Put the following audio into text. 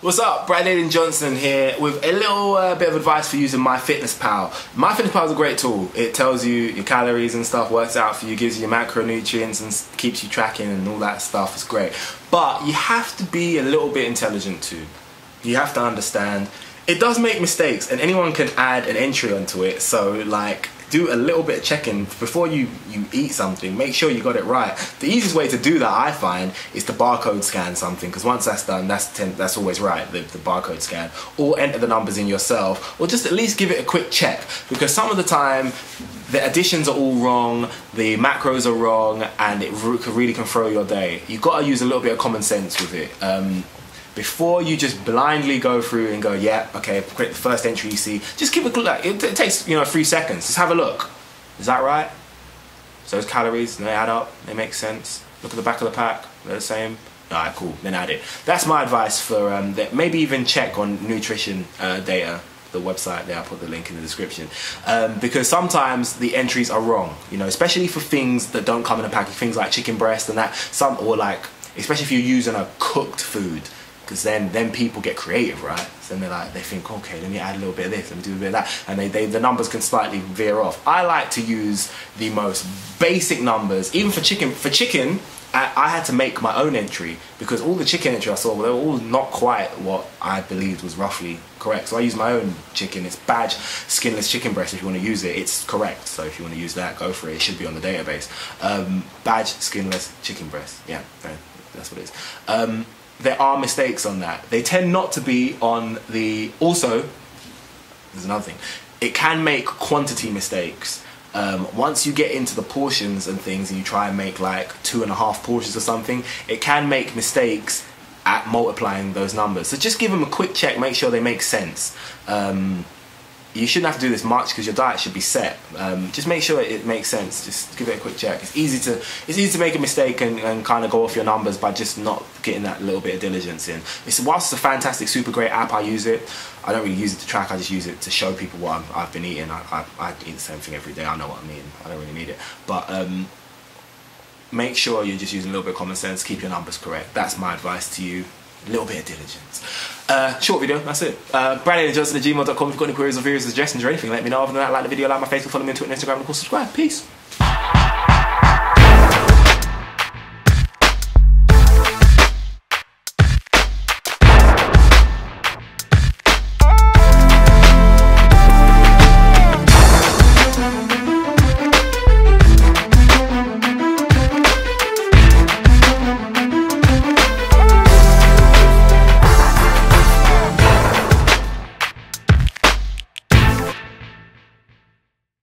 What's up? Brandon Johnson here with a little bit of advice for using MyFitnessPal. MyFitnessPal is a great tool. It tells you your calories and stuff, works out for you, gives you your macronutrients and keeps you tracking and all that stuff. It's great. But you have to be a little bit intelligent too. You have to understand it does make mistakes and anyone can add an entry onto it. So like, do a little bit of checking before you eat something. Make sure you got it right. The easiest way to do that, I find, is to barcode scan something, because once that's done, that's always right, the barcode scan. Or enter the numbers in yourself, or just at least give it a quick check, because some of the time the additions are all wrong, the macros are wrong, and it really can throw your day. You've got to use a little bit of common sense with it. Before you just blindly go through and go, yeah, okay, create the first entry you see, just give a look. Like, it takes 3 seconds. Just have a look. Is that right? So those calories, they add up, they make sense. Look at the back of the pack, they're the same. Alright, cool, then add it. That's my advice for that. Maybe even check on nutrition data, the website there, I'll put the link in the description. Because sometimes the entries are wrong, especially for things that don't come in a package, things like chicken breast and that, or like, especially if you're using a cooked food. Because then people get creative, right? So then they think, okay, let me add a little bit of this, let me do a bit of that, and the numbers can slightly veer off. I like to use the most basic numbers. Even for chicken, I had to make my own entry, because all the chicken entry I saw, they were all not quite what I believed was roughly correct. So I used my own chicken. It's badge skinless chicken breast. If you want to use it, it's correct. So if you want to use that, go for it. It should be on the database. Badge skinless chicken breast. Yeah, that's what it is. There are mistakes on that. They tend not to be on the... Also, there's another thing. It can make quantity mistakes. Once you get into the portions and things and you try and make like 2.5 portions or something, it can make mistakes at multiplying those numbers. So just give them a quick check, make sure they make sense. You shouldn't have to do this much because your diet should be set. Just make sure it makes sense. Just give it a quick check. It's easy to make a mistake and kind of go off your numbers by just not getting that little bit of diligence in. Whilst it's a fantastic, super great app, I use it. I don't really use it to track. I just use it to show people what I've been eating. I eat the same thing every day. I know what I'm eating. I don't really need it. But make sure you're just using a little bit of common sense. Keep your numbers correct. That's my advice to you. A little bit of diligence. Short video, that's it. BrandonJohnson@gmail.com. If you've got any queries or theories, suggestions or anything, let me know. Other than that, like the video, like my Facebook, follow me on Twitter and Instagram, and of course subscribe. Peace.